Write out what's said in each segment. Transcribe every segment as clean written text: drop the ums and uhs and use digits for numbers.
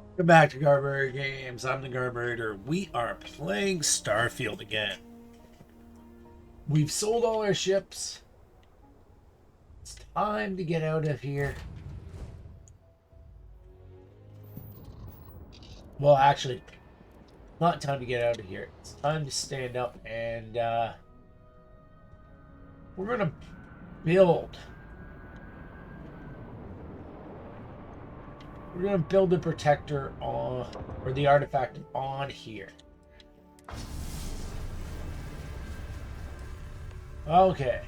Welcome back to Garburator Games. I'm the Garburator. We are playing Starfield again. We've sold all our ships. It's time to get out of here. Well, actually, not time to get out of here. It's time to stand up and we're going to build. We're going to build the protector on, or the artifact on here. Okay.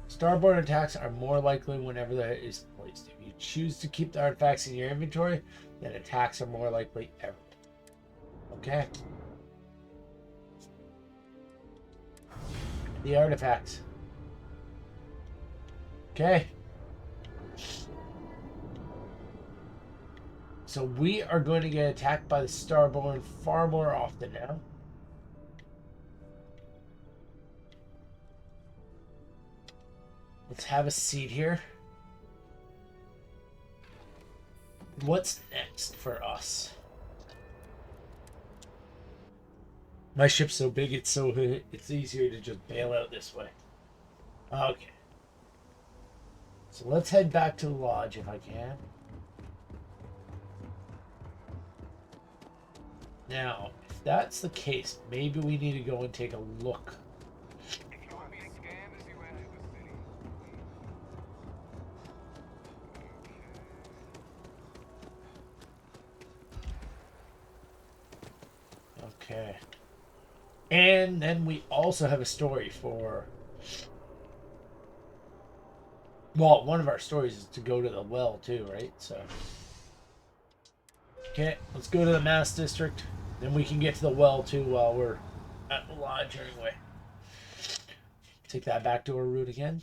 Starborn attacks are more likely whenever that is placed. If you choose to keep the artifacts in your inventory, then attacks are more likely ever. Okay. The artifacts. Okay. So we are going to get attacked by the Starborn far more often now. Let's have a seat here. What's next for us? My ship's so big, it's easier to just bail out this way. Okay. So let's head back to the lodge if I can. Now, if that's the case, maybe we need to go and take a look. Okay. And then we also have a story for... Well, one of our stories is to go to the well too, right? So... Okay, let's go to the Mass District. Then we can get to the well too while we're at the lodge anyway. Take that back to our route again.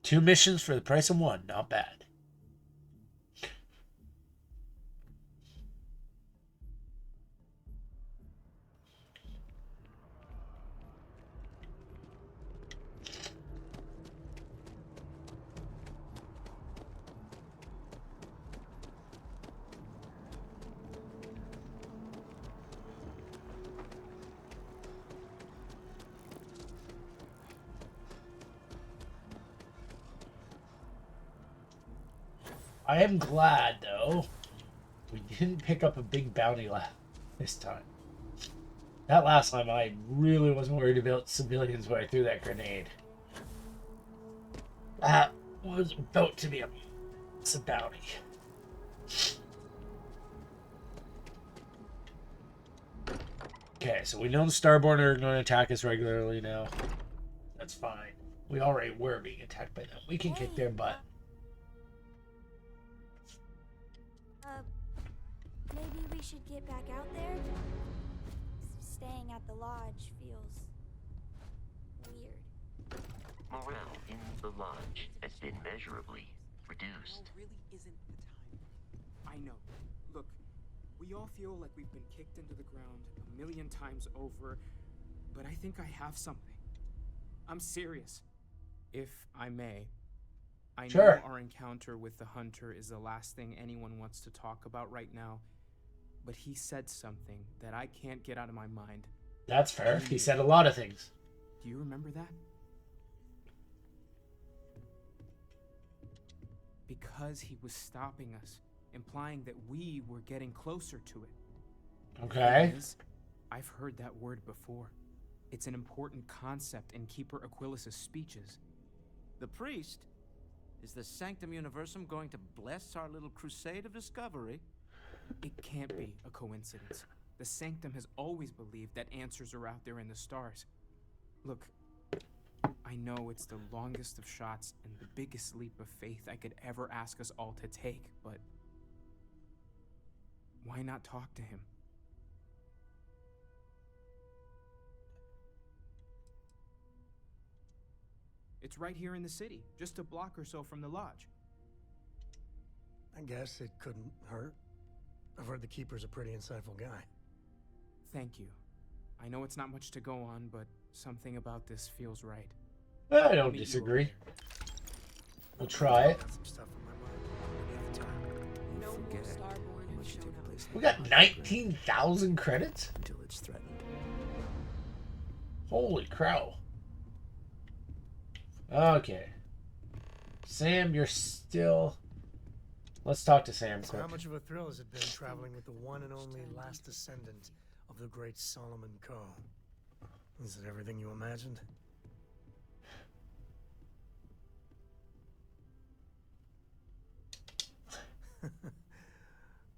2 missions for the price of 1. Not bad. I am glad, though, we didn't pick up a big bounty this time. That last time, I really was worried about civilians when I threw that grenade. That was about to be a bounty. Okay, so we know the Starborn are going to attack us regularly now. That's fine. We already were being attacked by them. We can kick their butt. Maybe we should get back out there? Staying at the lodge feels... weird. Morale in the lodge has been measurably reduced. Now really isn't the time. I know. Look, we all feel like we've been kicked into the ground a million times over, but I think I have something. I'm serious. If I may. I know our encounter with the hunter is the last thing anyone wants to talk about right now, but he said something that I can't get out of my mind. That's fair. He said a lot of things. Do you remember that? Because he was stopping us, implying that we were getting closer to it. Okay. I've heard that word before. It's an important concept in Keeper Aquilas's speeches. The priest? Is the Sanctum Universum going to bless our little crusade of discovery? It can't be a coincidence. The Sanctum has always believed that answers are out there in the stars. Look, I know it's the longest of shots and the biggest leap of faith I could ever ask us all to take, but why not talk to him? It's right here in the city, just a block or so from the lodge. I guess it couldn't hurt. I've heard the Keeper's a pretty insightful guy. Thank you. I know it's not much to go on, but something about this feels right. I don't disagree. We'll try it. Got some stuff on my Garborn have Unless you shown take a up. place We like got Mars, 19,000 credits? until it's threatened. Holy crow. Okay. Sam, you're still... Let's talk to Sam So quick. how much of a thrill has it been traveling with the one and only last descendant of the great Solomon Coe? Is it everything you imagined?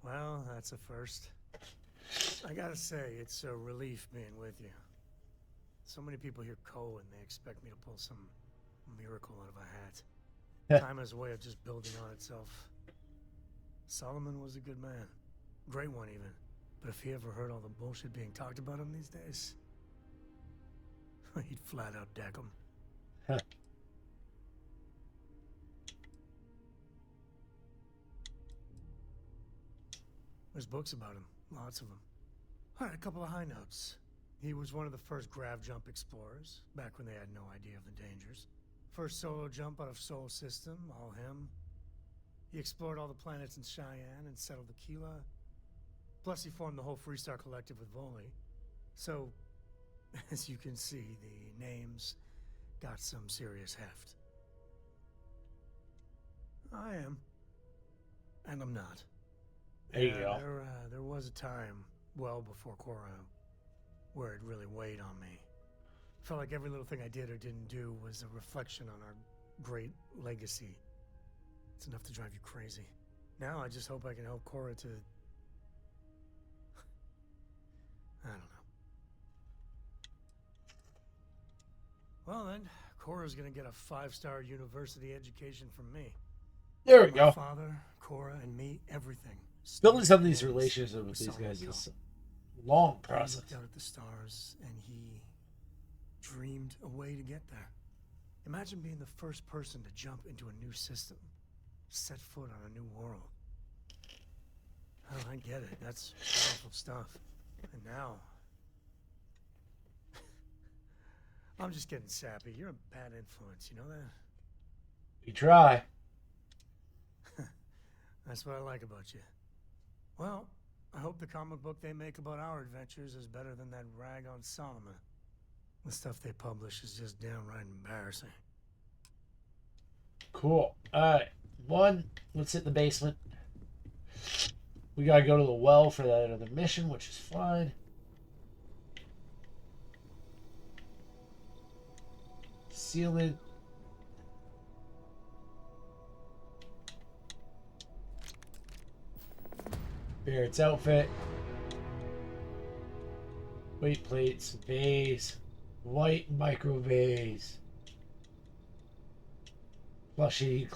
Well, that's a first. I gotta say, it's a relief being with you. So many people hear Coe and they expect me to pull some miracle out of a hat. Time has a way of just building on itself. Solomon was a good man. Great one, even. But if he ever heard all the bullshit being talked about him these days, he'd flat out deck him. Huh. There's books about him, lots of them. All right, a couple of high notes. He was one of the first grav jump explorers, back when they had no idea of the dangers. First solo jump out of Sol System, all him. He explored all the planets in Cheyenne and settled Aquila. Plus, he formed the whole Freestar Collective with Voli. So, as you can see, the names got some serious heft. I am. And I'm not. There you go. There was a time, well before Korra, where it really weighed on me. Felt like every little thing I did or didn't do was a reflection on our great legacy. It's enough to drive you crazy. Now I just hope I can help Korra to... I don't know. Well then, Korra's gonna get a 5-star university education from me. There we My go. father, Korra, and me, everything. Building some of these Starts and relationships ends with these Solomon guys Coe. is a long He process. looked out at the stars and he dreamed a way to get there. Imagine being the first person to jump into a new system, set foot on a new world. Oh, I get it. That's powerful stuff. And now... I'm just getting sappy. You're a bad influence, you know that? We try. That's what I like about you. Well, I hope the comic book they make about our adventures is better than that rag on Solomon. The stuff they publish is just downright embarrassing. Cool. Alright. Let's hit the basement. We gotta go to the well for that other mission, which is fine. Seal it. Barrett's outfit. Weight plates, vase, white micro vase, plushie,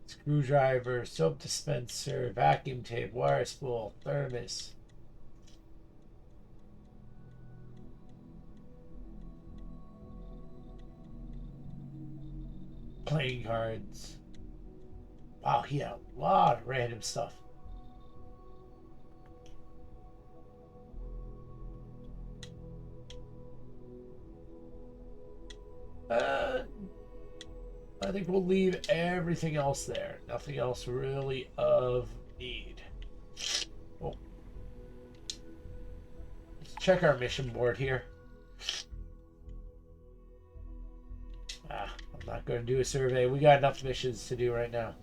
screwdriver, soap dispenser, vacuum tape, wire spool, thermos. Playing cards. Wow, he had a lot of random stuff. I think we'll leave everything else there. Nothing else really of need. Oh. Let's check our mission board here. I'm not going to do a survey. We got enough missions to do right now.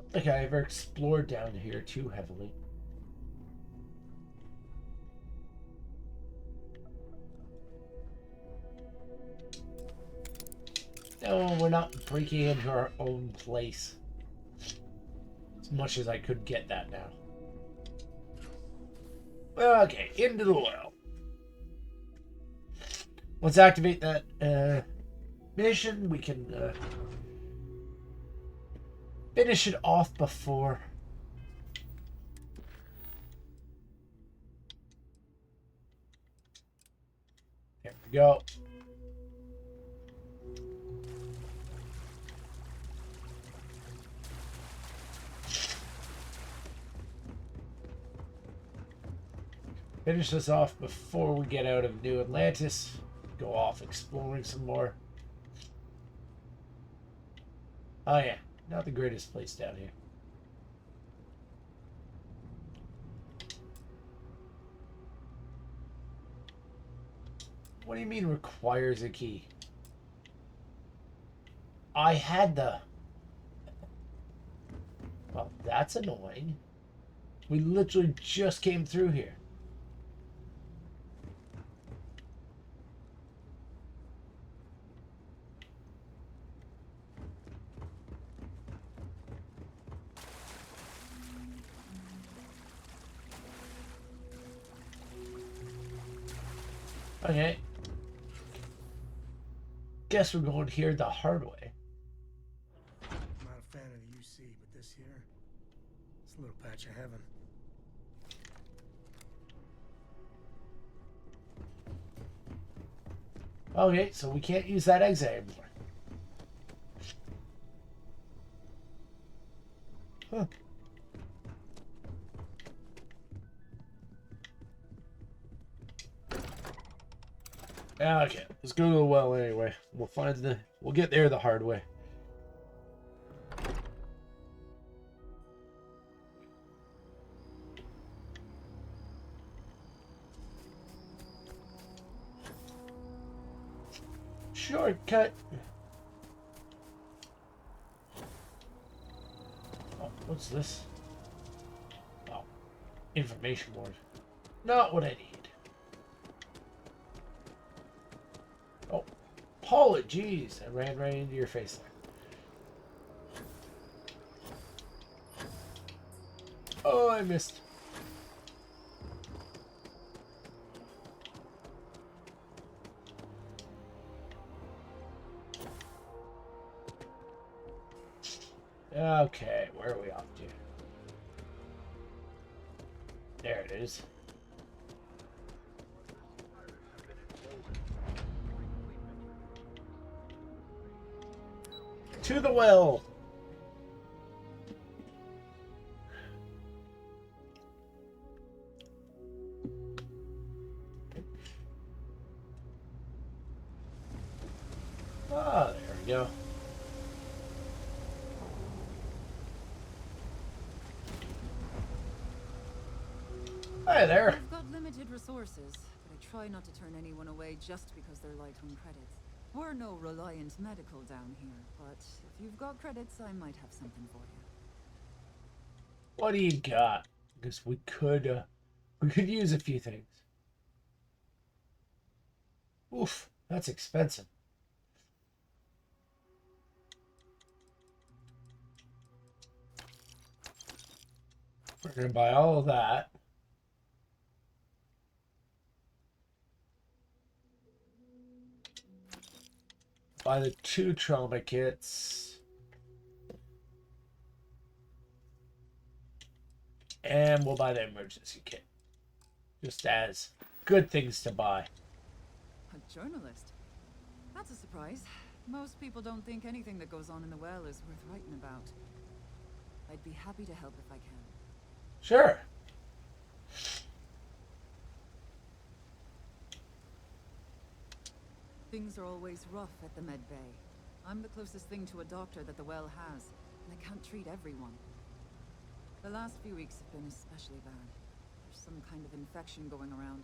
I think I ever explored down here too heavily. No, we're not breaking into our own place. As much as I could get that now. Okay, into the well. Let's activate that mission. We can finish it off before. There we go. Finish this off before we get out of New Atlantis. Go off exploring some more. Oh yeah, not the greatest place down here. What do you mean requires a key? I had the... Well, that's annoying. We literally just came through here. Okay. Guess we're going here the hard way. I'm not a fan of the UC, but this here, it's a little patch of heaven. Okay, so we can't use that exit anymore. Huh. Okay, let's go to the well anyway. We'll get there the hard way. Shortcut. Oh, what's this? Oh, information board. Not what I need. Oh, Paula, jeez, I ran right into your face there. Oh, I missed. Okay, where are we off to? There it is. To the well. Ah, there we go. Hi there. We've got limited resources, but I try not to turn anyone away just because they're light on credits. We're no reliant medical down here, but if you've got credits, I might have something for you. What do you got? Because we could use a few things. Oof, that's expensive. We're gonna buy all of that. Buy the 2 trauma kits. And we'll buy the emergency kit. Just as good things to buy. A journalist? That's a surprise. Most people don't think anything that goes on in the well is worth writing about. I'd be happy to help if I can. Sure. Things are always rough at the med bay. I'm the closest thing to a doctor that the well has, and I can't treat everyone. The last few weeks have been especially bad. There's some kind of infection going around,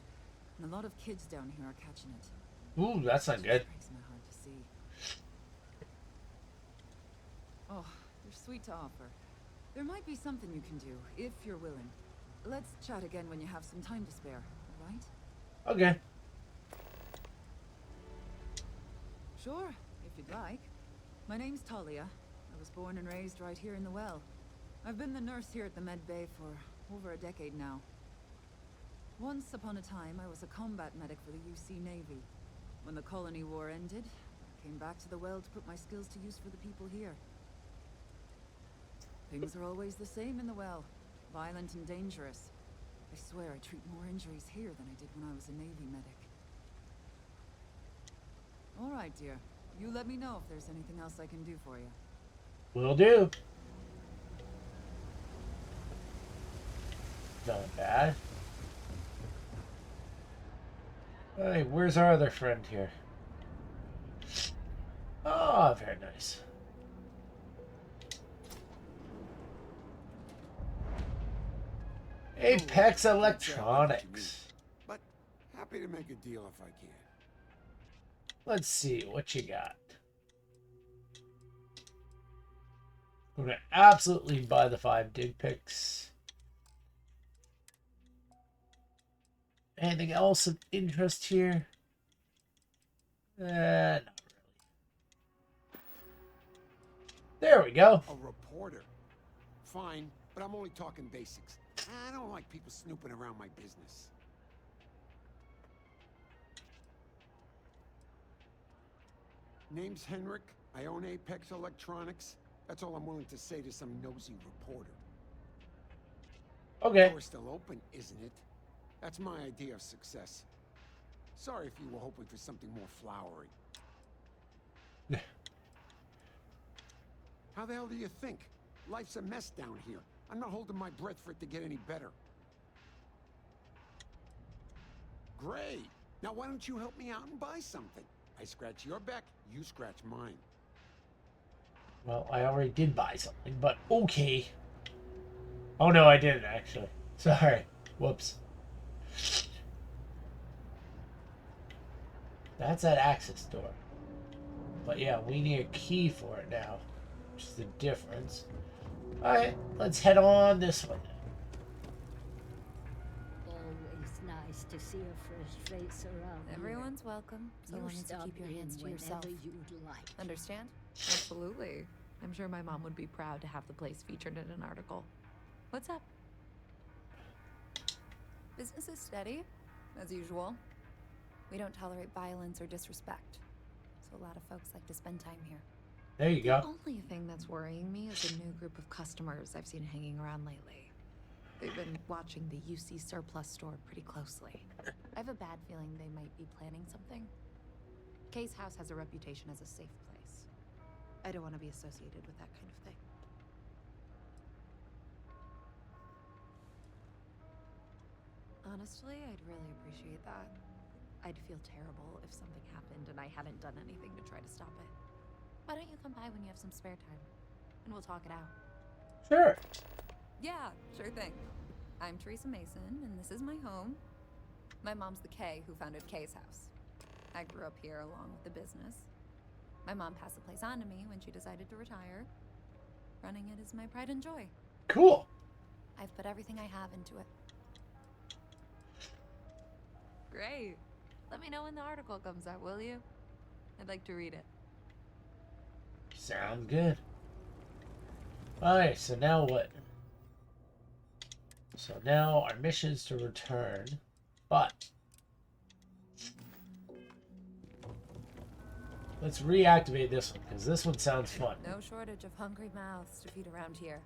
and a lot of kids down here are catching it. Ooh, that's not good. It breaks my heart to see. Oh, you're sweet to offer. There might be something you can do, if you're willing. Let's chat again when you have some time to spare, all right? Okay. Sure, if you'd like. My name's Talia. I was born and raised right here in the well. I've been the nurse here at the med bay for over a decade now. Once upon a time, I was a combat medic for the UC Navy. When the colony war ended, I came back to the well to put my skills to use for the people here. Things are always the same in the well. Violent and dangerous. I swear I treat more injuries here than I did when I was a Navy medic. All right, dear. You let me know if there's anything else I can do for you. Will do. Not bad. Hey, where's our other friend here? Oh, very nice. Apex Electronics. But happy to make a deal if I can. Let's see what you got. I'm gonna absolutely buy the 5 dig picks. Anything else of interest here? Not really. There we go. A reporter. Fine, but I'm only talking basics. I don't like people snooping around my business. Name's Henrik. I own Apex Electronics. That's all I'm willing to say to some nosy reporter. Okay. Door's still open, isn't it? That's my idea of success. Sorry if you were hoping for something more flowery. How the hell do you think? Life's a mess down here. I'm not holding my breath for it to get any better. Great. Now why don't you help me out and buy something? I scratch your back, you scratch mine. Well, I already did buy something, but okay. Oh no, I didn't actually. Sorry. Whoops. That's that access door. But yeah, we need a key for it now, which is the difference. Alright, let's head on this one. Always nice to see a fresh face around here. Everyone's welcome, so long as you stop keep your hands to in yourself. whenever you'd like. Understand? Absolutely. I'm sure my mom would be proud to have the place featured in an article. What's up? Business is steady, as usual. We don't tolerate violence or disrespect, so a lot of folks like to spend time here. There you go. The only thing that's worrying me is a new group of customers I've seen hanging around lately. They've been watching the UC Surplus store pretty closely. I have a bad feeling they might be planning something. Case House has a reputation as a safe place. I don't want to be associated with that kind of thing. Honestly, I'd really appreciate that. I'd feel terrible if something happened and I hadn't done anything to try to stop it. Why don't you come by when you have some spare time? And we'll talk it out. Sure. Yeah, sure thing. I'm Teresa Mason, and this is my home. My mom's the Kay who founded Kay's House. I grew up here along with the business. My mom passed the place on to me when she decided to retire. Running it is my pride and joy. Cool. I've put everything I have into it. Great. Let me know when the article comes out, will you? I'd like to read it. Sounds good. Alright, so now what? So now our mission is to return, but let's reactivate this one, because this one sounds fun. No shortage of hungry mouths to feed around here.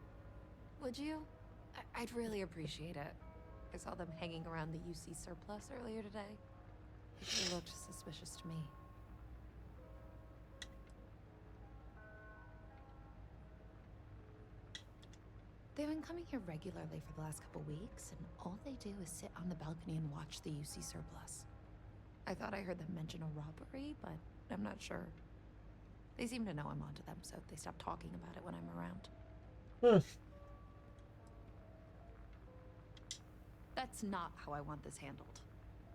Would you? I'd really appreciate it. I saw them hanging around the UC Surplus earlier today. It looked suspicious to me. They've been coming here regularly for the last couple weeks, and all they do is sit on the balcony and watch the UC Surplus. I thought I heard them mention a robbery, but I'm not sure. They seem to know I'm onto them, so they stop talking about it when I'm around. That's not how I want this handled.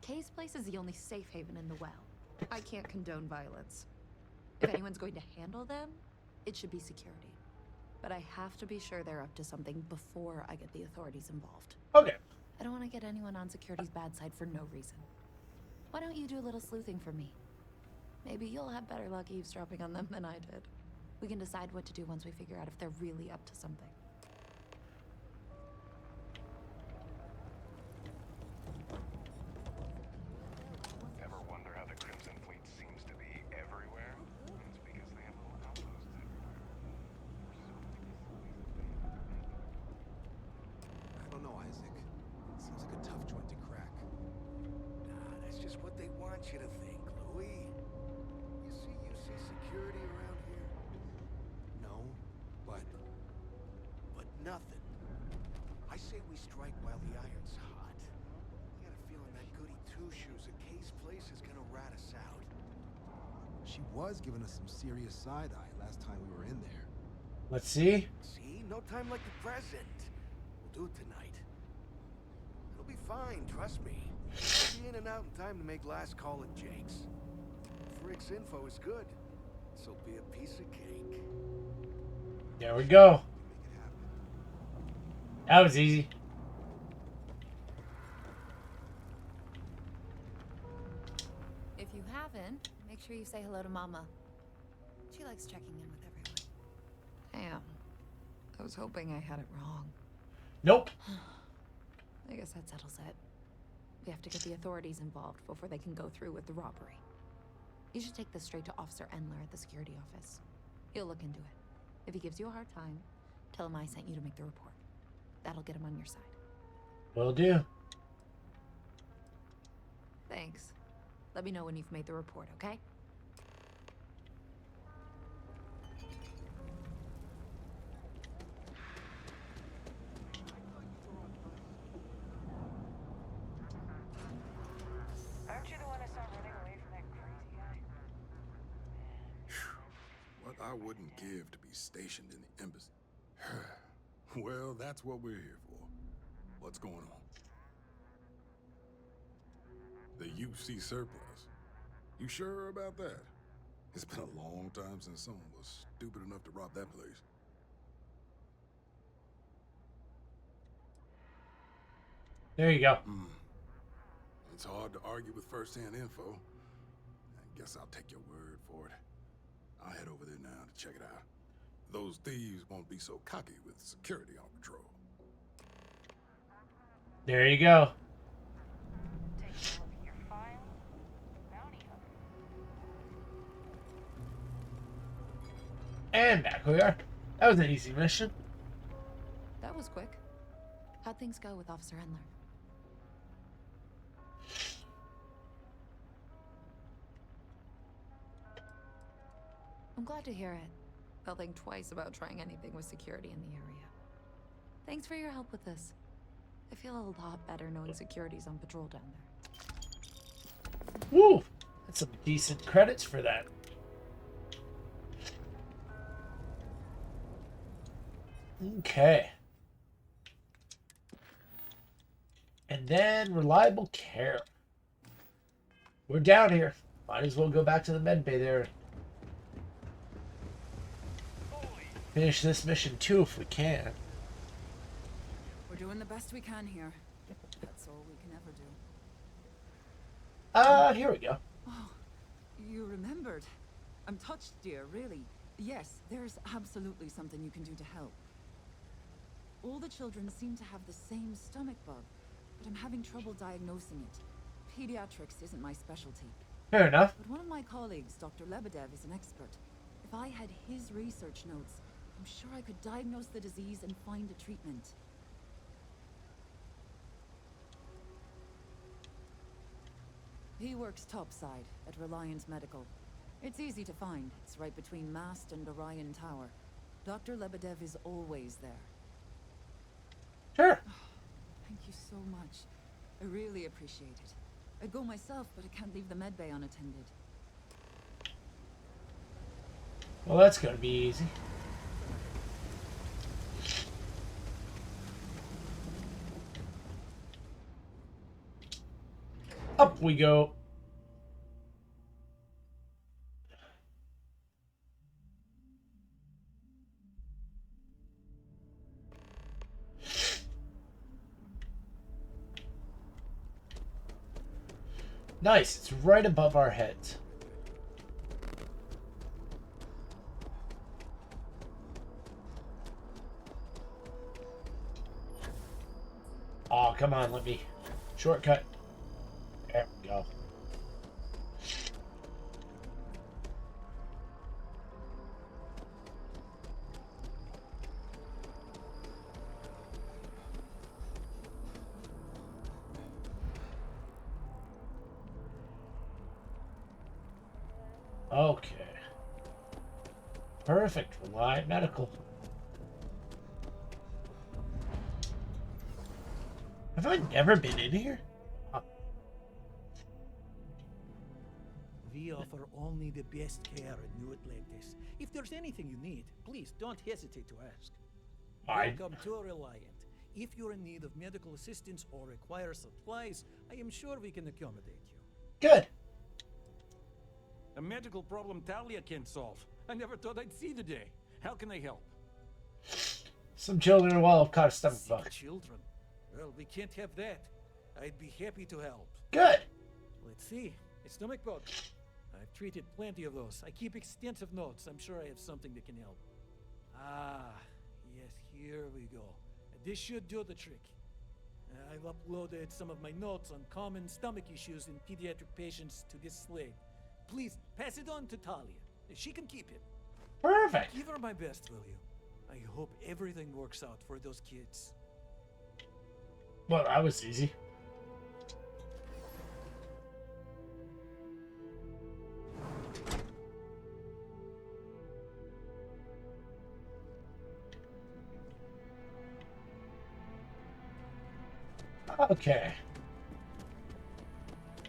Kay's place is the only safe haven in the well. I can't condone violence. If anyone's going to handle them, it should be security. But I have to be sure they're up to something before I get the authorities involved. Okay. I don't want to get anyone on security's bad side for no reason. Why don't you do a little sleuthing for me? Maybe you'll have better luck eavesdropping on them than I did. We can decide what to do once we figure out if they're really up to something. Ever wonder how the Crimson Fleet seems to be everywhere? It's because they have little outposts everywhere. I don't know, Isaac. Seems like a tough joint to crack. Nah, that's just what they want you to think, Louis. You see security around here? No, but nothing. I say we strike while the iron's hot. I got a feeling that goody two-shoes at Kay's place is rat us out. She was giving us some serious side-eye last time we were in there. Let's see. See? No time like the present. We'll do it tonight. It'll be fine, trust me. We'll be in and out in time to make last call at Jake's. If Rick's info is good, this'll be a piece of cake. There we go. That was easy. If you haven't, make sure you say hello to Mama. She likes checking in with everyone. Damn. I was hoping I had it wrong. Nope. I guess that settles it. We have to get the authorities involved before they can go through with the robbery. You should take this straight to Officer Endler at the security office. He'll look into it. If he gives you a hard time, tell him I sent you to make the report. That'll get him on your side. Will do. Thanks. Let me know when you've made the report, okay? Aren't you the one I saw running away from that crazy guy? What I wouldn't give to be stationed in the embassy. Well, that's what we're here for. What's going on? The UC surplus. You sure about that? It's been a long time since someone was stupid enough to rob that place. There you go. It's hard to argue with first-hand info. I guess I'll take your word for it. I'll head over there now to check it out. Those thieves won't be so cocky with security on patrol. There you go. Take a look at your file. Bounty hunter. And back we are. That was an easy mission. That was quick. How'd things go with Officer Endler? I'm glad to hear it. I'll think twice about trying anything with security in the area. Thanks for your help with this. I feel a lot better knowing security's on patrol down there. Woo! That's some decent credits for that. Okay. And then reliable care. We're down here. Might as well go back to the med bay there. Finish this mission too if we can. We're doing the best we can here. That's all we can ever do. Here we go. Oh, you remembered. I'm touched, dear, really. Yes, there's absolutely something you can do to help. All the children seem to have the same stomach bug, but I'm having trouble diagnosing it. Pediatrics isn't my specialty. Fair enough. But one of my colleagues, Dr. Lebedev, is an expert. If I had his research notes, I'm sure I could diagnose the disease and find a treatment. He works topside at Reliance Medical. It's easy to find. It's right between Mast and Orion Tower. Dr. Lebedev is always there. Sure. Thank you so much. I really appreciate it. I'd go myself, but I can't leave the medbay unattended. Well, that's gonna be easy. Up we go. Nice, it's right above our heads. Oh, come on, let me. Shortcut. There we go. Okay. Perfect. Reliant Medical. Have I never been in here? We offer only the best care in New Atlantis. If there's anything you need, please don't hesitate to ask. Welcome to Reliant. If you're in need of medical assistance or require supplies, I am sure we can accommodate you. Good. A medical problem Talia can't solve. I never thought I'd see the day. How can I help? Some children will have caught a stomach bug. Children? Well, we can't have that. I'd be happy to help. Good. Let's see. A stomach bug. I've treated plenty of those. I keep extensive notes. I'm sure I have something that can help. Ah, yes, here we go. This should do the trick. I've uploaded some of my notes on common stomach issues in pediatric patients to this slate. Please, pass it on to Talia. She can keep it. Perfect. Give her my best, will you? I hope everything works out for those kids. Well, that was easy. Okay.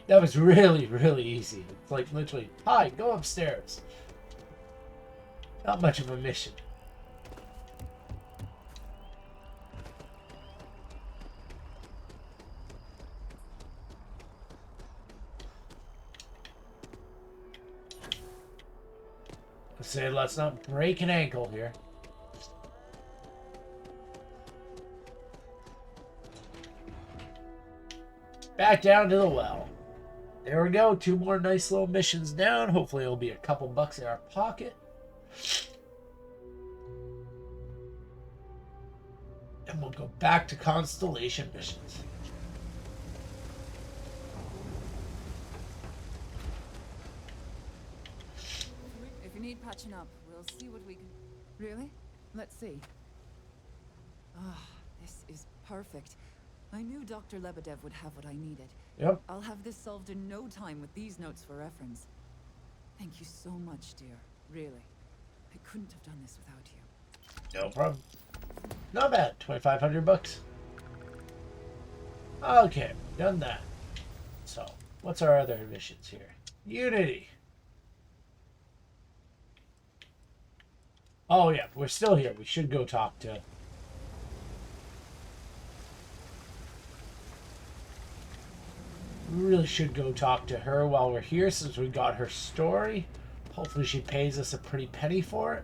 That was really, really easy. It's like literally, hi, go upstairs. Not much of a mission. Let's say, let's not break an ankle here. Back down to the well. There we go. 2 more nice little missions down. Hopefully it'll be a couple bucks in our pocket. And we'll go back to Constellation missions. If you need patching up, we'll see what we can... Really? Let's see. Ah, this is perfect. I knew Dr. Lebedev would have what I needed. Yep. I'll have this solved in no time with these notes for reference. Thank you so much, dear. Really. I couldn't have done this without you. No problem. Not bad. 2,500 bucks. Okay, done that. So, what's our other missions here? Unity. Oh yeah, we're still here. We should go talk to... We really should go talk to her while we're here since we got her story. Hopefully she pays us a pretty penny for it.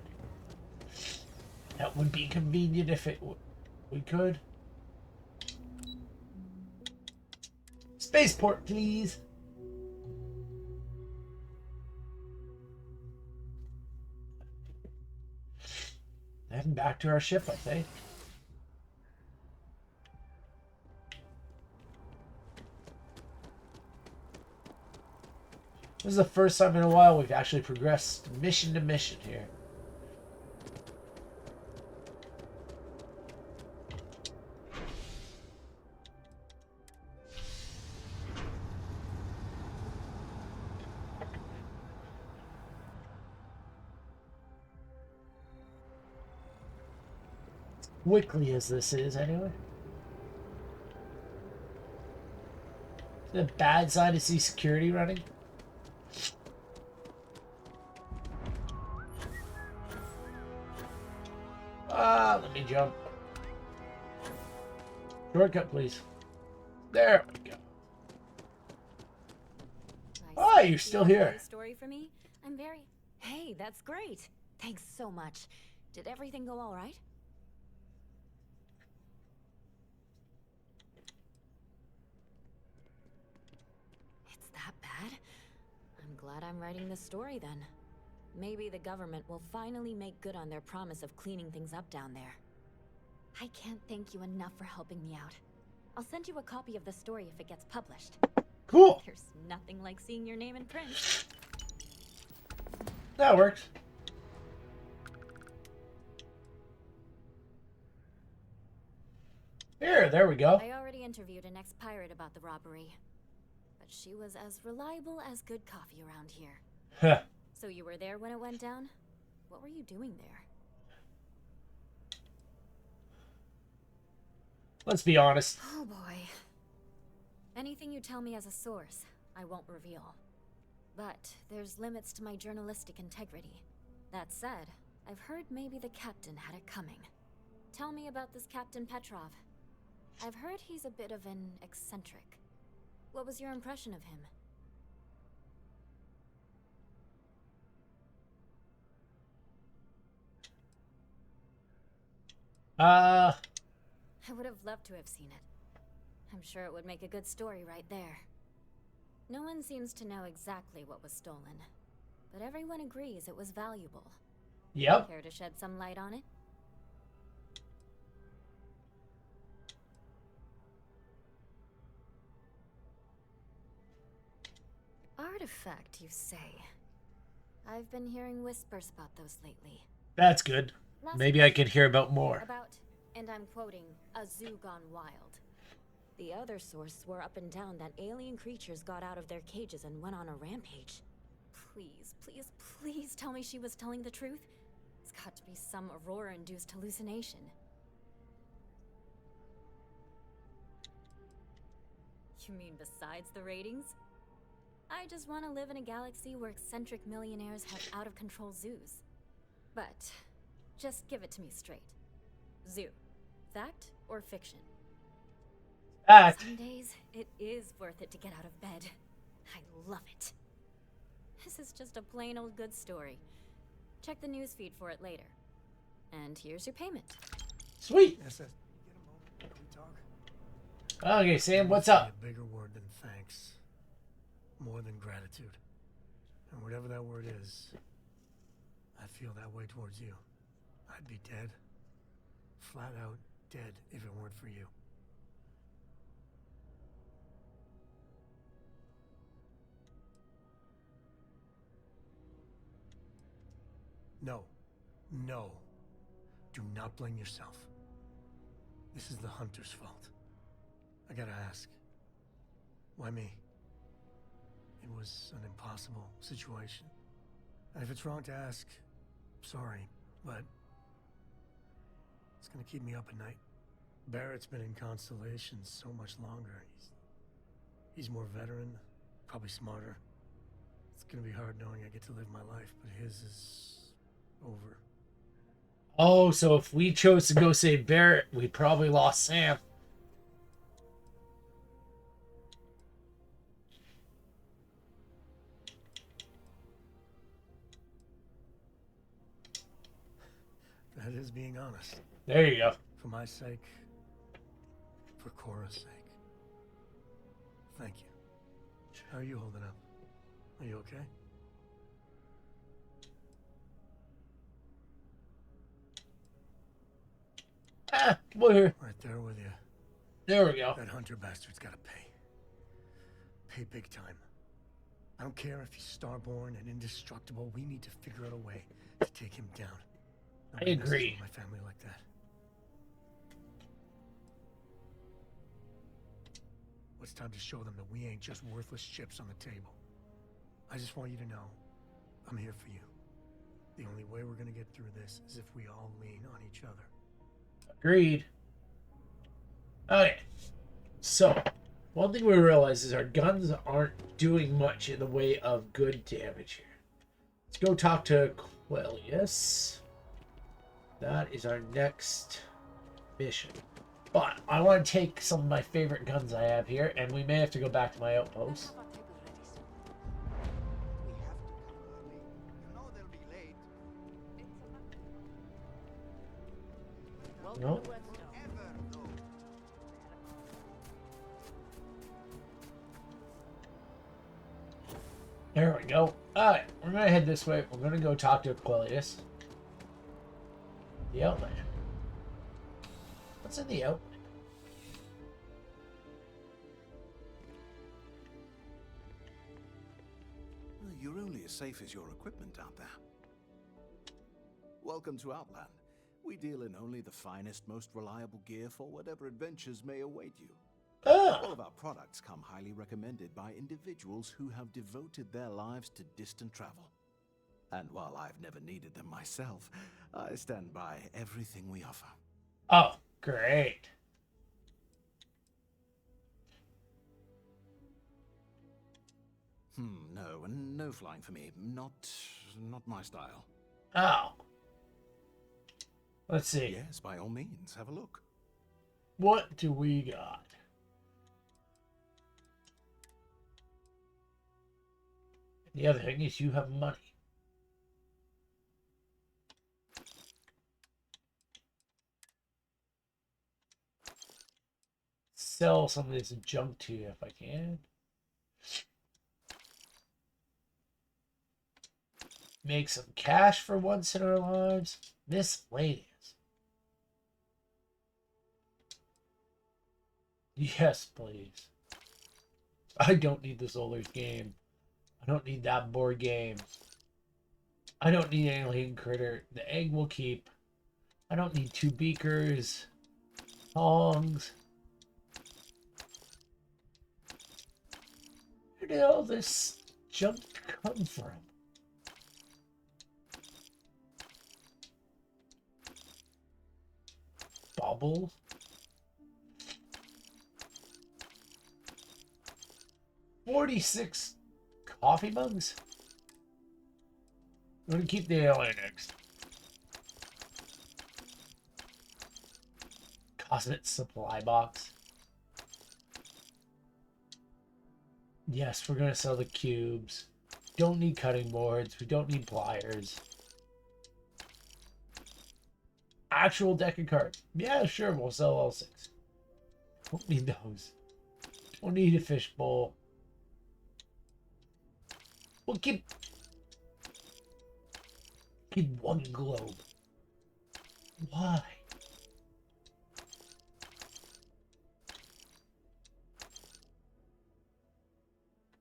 That would be convenient if we could. Spaceport, please. Heading back to our ship, I think. This is the first time in a while we've actually progressed mission to mission here. Quickly as this is, anyway. The bad side to see security running. Let me jump. Shortcut, please. There we go. Oh, you're still here. Story for me? I'm very... Hey, that's great. Thanks so much. Did everything go all right? It's that bad? I'm glad I'm writing this story then. Maybe the government will finally make good on their promise of cleaning things up down there. I can't thank you enough for helping me out. I'll send you a copy of the story if it gets published. Cool. There's nothing like seeing your name in print. That works. There we go. I already interviewed an ex-pirate about the robbery. But she was as reliable as good coffee around here. Huh. So you were there when it went down? What were you doing there? Let's be honest. Oh boy. Anything you tell me as a source, I won't reveal. But there's limits to my journalistic integrity. That said, I've heard maybe the captain had it coming. Tell me about this Captain Petrov. I've heard he's a bit of an eccentric. What was your impression of him? I would have loved to have seen it. I'm sure it would make a good story right there. No one seems to know exactly what was stolen, but everyone agrees it was valuable. Yep. Care to shed some light on it? Artifact, you say? I've been hearing whispers about those lately. That's good. Maybe I could hear about more. About, and I'm quoting, a zoo gone wild. The other source swore up and down that alien creatures got out of their cages and went on a rampage. Please, please, please tell me she was telling the truth. It's got to be some Aurora-induced hallucination. You mean besides the ratings? I just want to live in a galaxy where eccentric millionaires have out-of-control zoos. But, just give it to me straight. Zoo. Fact or fiction? Fact. Some days, it is worth it to get out of bed. I love it. This is just a plain old good story. Check the newsfeed for it later. And here's your payment. Sweet. Yes, get a moment. Can we talk? Okay, Sam, what's up? A bigger word than thanks. More than gratitude. And whatever that word is, I feel that way towards you. I'd be dead. Flat out dead if it weren't for you. No. No. Do not blame yourself. This is the Hunter's fault. I gotta ask. Why me? It was an impossible situation. And if it's wrong to ask, sorry, but it's gonna keep me up at night. Barrett's been in Constellation so much longer. He's more veteran, probably smarter. It's gonna be hard knowing I get to live my life, but his is over. Oh, so if we chose to go save Barrett, we probably lost Sam. That is being honest. There you go. For my sake, for Cora's sake. Thank you. How are you holding up? Are you okay? We're here. Right there with you. There we go. That Hunter bastard's gotta pay. Pay big time. I don't care if he's starborn and indestructible. We need to figure out a way to take him down. I agree. With my family like that. It's time to show them that we ain't just worthless chips on the table. I just want you to know, I'm here for you. The only way we're gonna get through this is if we all lean on each other. Agreed. Okay. So, one thing we realize is our guns aren't doing much in the way of good damage here. Let's go talk to Quellius. That is our next mission. But I want to take some of my favorite guns I have here, and we may have to go back to my outpost. No. There we go. Alright, we're gonna head this way. We're gonna go talk to Quellius. The outlet. What's in the outlet? You're only as safe as your equipment out there. Welcome to Outland. We deal in only the finest, most reliable gear for whatever adventures may await you. All of our products come highly recommended by individuals who have devoted their lives to distant travel. And while I've never needed them myself, I stand by everything we offer. Oh, great. No, and no flying for me. Not my style. Oh. Let's see. Yes, by all means, have a look. What do we got? The other thing is you have money. Sell some of this junk to you if I can. Make some cash for once in our lives. Miscellaneous. Yes, please. I don't need the Solars game. I don't need that board game. I don't need Alien Critter. The egg will keep. I don't need 2 beakers. Tongs. Where did all this junk come from? Bubble? $46 coffee mugs? I'm gonna keep the alien eggs. Cosmet supply box. Yes, we're gonna sell the cubes. Don't need cutting boards. We don't need pliers. Actual deck of cards. Yeah, sure, we'll sell all 6. Don't need those. Don't need a fishbowl. We'll keep 1 globe. Why?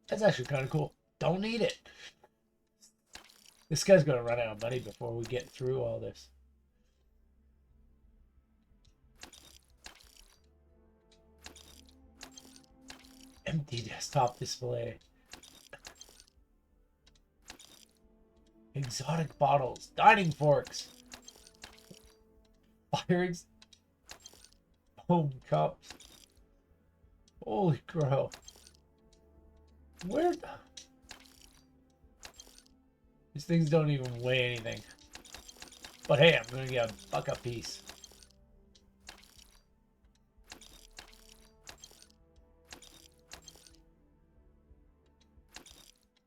That's actually kind of cool. Don't need it. This guy's gonna run out of money before we get through all this. Empty desktop display. Exotic bottles. Dining forks. Firings. Home cups. Holy crow. Where? These things don't even weigh anything. But hey, I'm gonna get $1 a piece.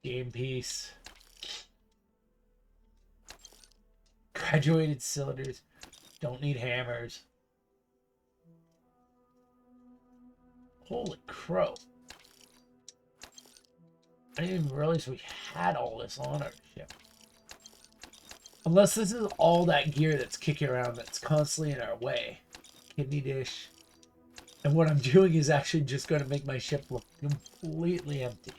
Game piece. Graduated cylinders. Don't need hammers. Holy crow. I didn't even realize we had all this on our ship. Unless this is all that gear that's kicking around that's constantly in our way. Kidney dish. And what I'm doing is actually just going to make my ship look completely empty.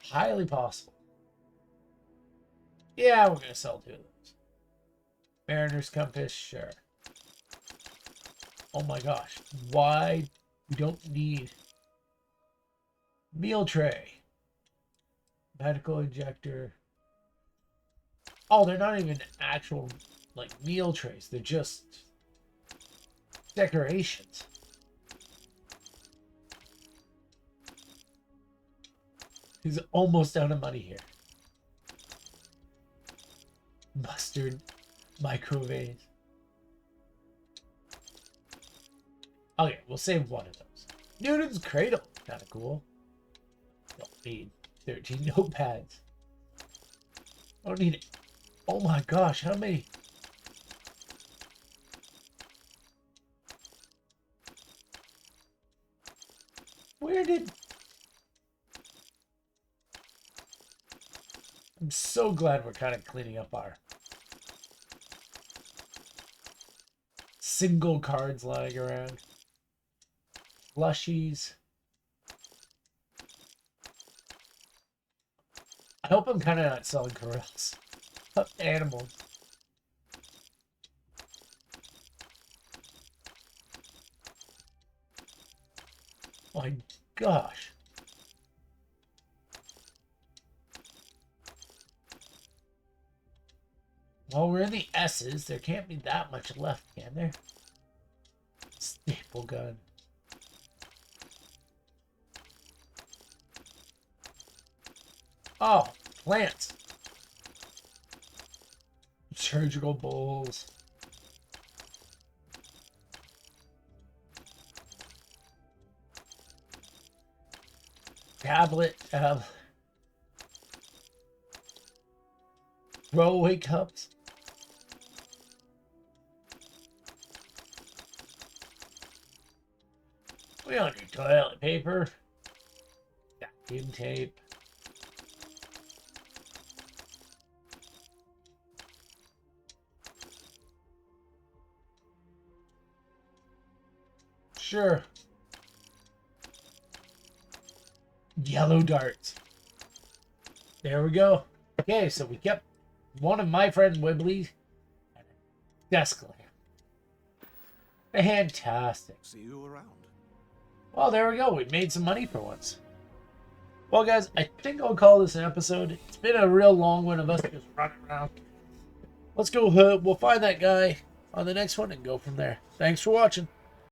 Highly possible. Yeah, we're going to sell 2 of those. Mariner's compass, sure. Oh my gosh. Why? We don't need meal tray. Medical injector. Oh, they're not even actual, like, meal trays. They're just decorations. He's almost out of money here. Mustard microwave. Okay, we'll save 1 of those. Newton's cradle. Kind of cool. Don't need 13 notepads. Don't need it. Oh my gosh, how many? Where did... I'm so glad we're kind of cleaning up our single cards lying around. Plushies. I hope I'm kind of not selling corrals. Animals. My gosh. While we're in the S's, there can't be that much left, can there? Staple gun. Oh, plants. Surgical bowls. Tablet. Throwaway cups. We don't need toilet paper. Vacuum tape. Sure. Yellow darts. There we go. Okay, so we kept one of my friend Wibbly and a desk lamp. Fantastic. See you around. Well, there we go. We made some money for once. Well, guys, I think I'll call this an episode. It's been a real long one of us just running around. Let's go. We'll find that guy on the next one and go from there. Thanks for watching.